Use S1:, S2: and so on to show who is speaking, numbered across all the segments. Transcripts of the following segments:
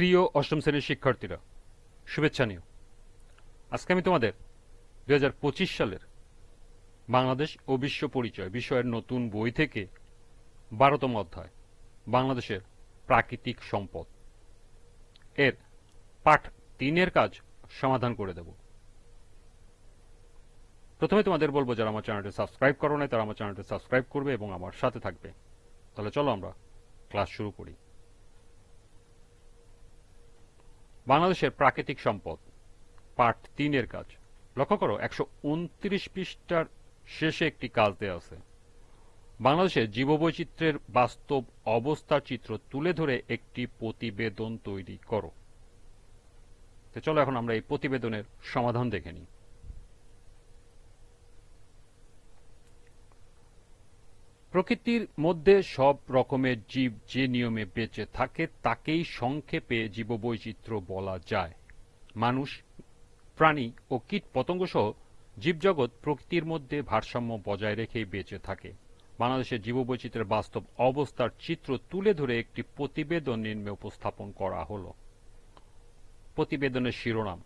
S1: প্রিয় অষ্টম শ্রেণীর শিক্ষার্থীরা, শুভেচ্ছা নিও। আজকে আমি তোমাদের 2025 সালের বাংলাদেশ ও বিশ্ব পরিচয় বিষয়ের নতুন বই থেকে 12তম অধ্যায় বাংলাদেশের প্রাকৃতিক সম্পদ এর পাঠ 3-এর কাজ সমাধান করে দেব। প্রথমে তোমাদের বলবো, যারা আমার চ্যানেলটি সাবস্ক্রাইব করো নাই তারা আমার চ্যানেলটি সাবস্ক্রাইব করবে এবং আমার সাথে থাকবে। তাহলে চলো আমরা ক্লাস শুরু করি। বাংলাদেশের প্রাকৃতিক সম্পদ পার্ট 3-এর কাজ। লক্ষ্য করো, 129 পৃষ্ঠার শেষে একটি কাজ দেয়া আছে। বাংলাদেশের জীববৈচিত্র্যের বাস্তব অবস্থার চিত্র তুলে ধরে একটি প্রতিবেদন তৈরি করো। তো চলো এখন আমরা এই প্রতিবেদনের সমাধান দেখে নিই। প্রকৃতির মধ্যে সব রকমের জীব যে নিয়মে বেঁচে থাকে তাকেই সংক্ষেপে জীববৈচিত্র্য বলা যায়। মানুষ, প্রাণী ও কীট পতঙ্গ সহ জীবজগৎ প্রকৃতির মধ্যে ভারসাম্য বজায় রেখেই বেঁচে থাকে। বাংলাদেশের জীববৈচিত্র্যের বাস্তব অবস্থার চিত্র তুলে ধরে একটি প্রতিবেদন নিম্নে উপস্থাপন করা হলো। প্রতিবেদনের শিরোনাম: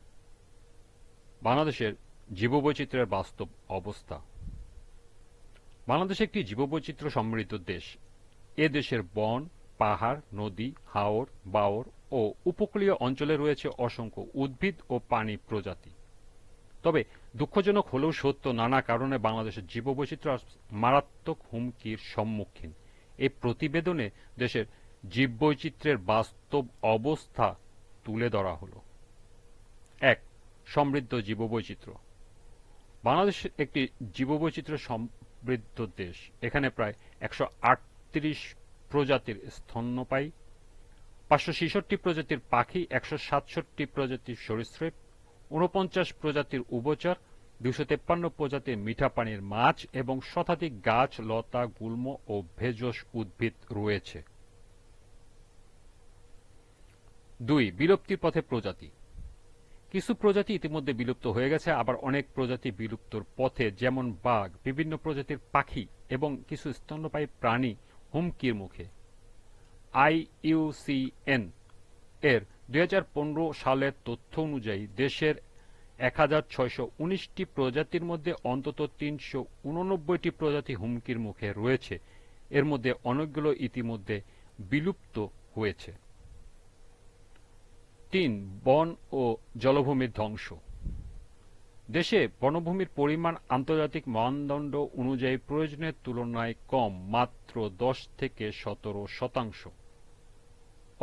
S1: বাংলাদেশের জীববৈচিত্র্যের বাস্তব অবস্থা। বাংলাদেশ একটি জীববৈচিত্র্য সমৃদ্ধ দেশ। এ দেশের বন, পাহাড়, নদী, হাওর, বাওর ও উপকূলীয় অঞ্চলে রয়েছে অসংখ্য উদ্ভিদ ও প্রাণী প্রজাতি। তবে দুঃখজনক হলেও সত্য, নানা কারণে বাংলাদেশের জীববৈচিত্র্য মারাত্মক হুমকির সম্মুখীন। এই প্রতিবেদনে দেশের জীববৈচিত্র্যের বাস্তব অবস্থা তুলে ধরা হলো। 1. সমৃদ্ধ জীববৈচিত্র্য। বাংলাদেশ একটি জীববৈচিত্র্য সমৃদ্ধ দেশ। এখানে প্রায় 138 প্রজাতির স্তন্যপায়ী, 566 প্রজাতির পাখি, 167 প্রজাতির সরীসৃপ, 49 প্রজাতির উভচর, 253 প্রজাতির মিঠা পানির মাছ এবং শতাধিক গাছ, লতা, গুল্ম ও ভেষজ উদ্ভিদ রয়েছে। 2. বিলুপ্তির পথে প্রজাতি। কিছু প্রজাতি ইতিমধ্যে বিলুপ্ত হয়ে গেছে, আবার অনেক প্রজাতি বিলুপ্তর পথে, যেমন বাঘ, বিভিন্ন প্রজাতির পাখি এবং কিছু স্তন্যপায়ী প্রাণী হুমকির মুখে। IUCN এর 2015 সালের তথ্য অনুযায়ী দেশের 1619টি প্রজাতির মধ্যে অন্তত 389টি প্রজাতি হুমকির মুখে রয়েছে। এর মধ্যে অনেকগুলো ইতিমধ্যে বিলুপ্ত হয়েছে। 3. বন ও জলভূমির ধ্বংস। দেশে বনভূমির পরিমাণ আন্তর্জাতিক মানদণ্ড অনুযায়ী প্রয়োজনের তুলনায় কম, মাত্র 10 থেকে 17%।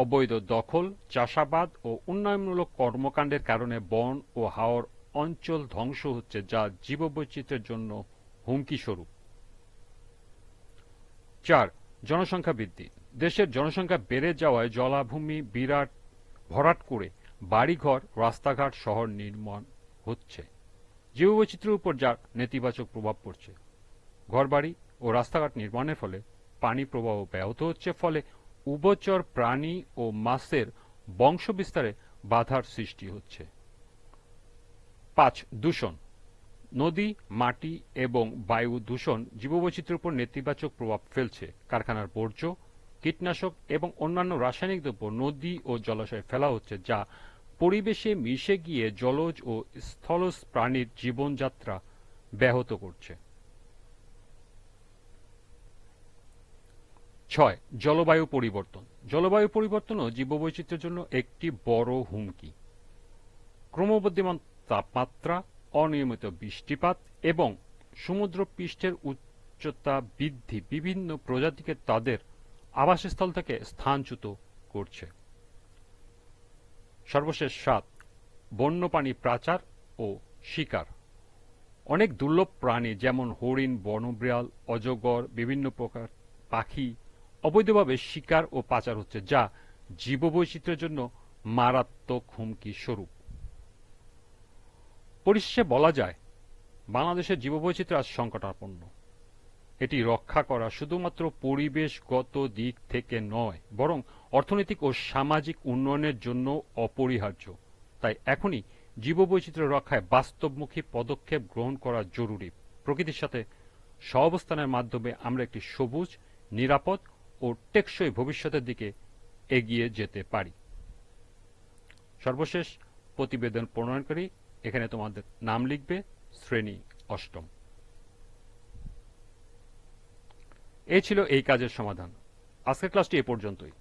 S1: অবৈধ দখল, চাষাবাদ ও উন্নয়নমূলক কর্মকাণ্ডের কারণে বন ও হাওর অঞ্চল ধ্বংস হচ্ছে, যা জীববৈচিত্র্যের জন্য হুমকি স্বরূপ। 4. জনসংখ্যা বৃদ্ধি। দেশের জনসংখ্যা বেড়ে যাওয়ায় জলাভূমি ভরাট করে বাড়িঘর, রাস্তাঘাট, শহর নির্মাণ হচ্ছে। জীববৈচিত্র্যের উপর যার নেতিবাচক প্রভাব পড়ছে। ঘরবাড়ি ও রাস্তাঘাট নির্মাণের ফলে পানি প্রবাহ ব্যাহত হচ্ছে, ফলে উভচর প্রাণী ও মাছের বংশবিস্তারে বাধার সৃষ্টি হচ্ছে। 5. দূষণ। নদী, মাটি এবং বায়ু দূষণ জীববৈচিত্র্যের উপর নেতিবাচক প্রভাব ফেলছে। কারখানার বর্জ্য, কীটনাশক এবং অন্যান্য রাসায়নিক দ্রব্য নদী ও জলাশয়ে ফেলা হচ্ছে, যা পরিবেশে মিশে গিয়ে জলজ ও স্থলজ প্রাণীর জীবনযাত্রা ব্যাহত করছে। 6. জলবায়ু পরিবর্তন। জলবায়ু পরিবর্তনও জীববৈচিত্র্যের জন্য একটি বড় হুমকি। ক্রমবর্ধমান তাপমাত্রা, অনিয়মিত বৃষ্টিপাত এবং সমুদ্রপৃষ্ঠের উচ্চতা বৃদ্ধি বিভিন্ন প্রজাতিকে তাদের আবাসস্থল থেকে স্থানচ্যুত করছে। সর্বশেষ 7. বন্যপ্রাণী পাচার ও শিকার। অনেক দুর্লভ প্রাণী যেমন হরিণ, বনবিড়াল, অজগর, বিভিন্ন প্রকার পাখি অবৈধভাবে শিকার ও পাচার হচ্ছে, যা জীববৈচিত্র্যের জন্য মারাত্মক হুমকি স্বরূপ। পরিশেষে বলা যায়, বাংলাদেশের জীববৈচিত্র্য আজ সংকটাপন্ন। এটি রক্ষা করা শুধুমাত্র পরিবেশগত দিক থেকে নয়, বরং অর্থনৈতিক ও সামাজিক উন্নয়নের জন্য অপরিহার্য। তাই এখনই জীববৈচিত্র্য রক্ষায় বাস্তবমুখী পদক্ষেপ গ্রহণ করা জরুরি। প্রকৃতির সাথে সহাবস্থানের মাধ্যমে আমরা একটি সবুজ, নিরাপদ ও টেকসই ভবিষ্যতের দিকে এগিয়ে যেতে পারি। সর্বশেষ প্রতিবেদন প্রণয়নকারী, এখানে তোমাদের নাম লিখবে, শ্রেণী অষ্টম। এই ছিল এই কাজের সমাধান। আজকের ক্লাসটি এ পর্যন্তই।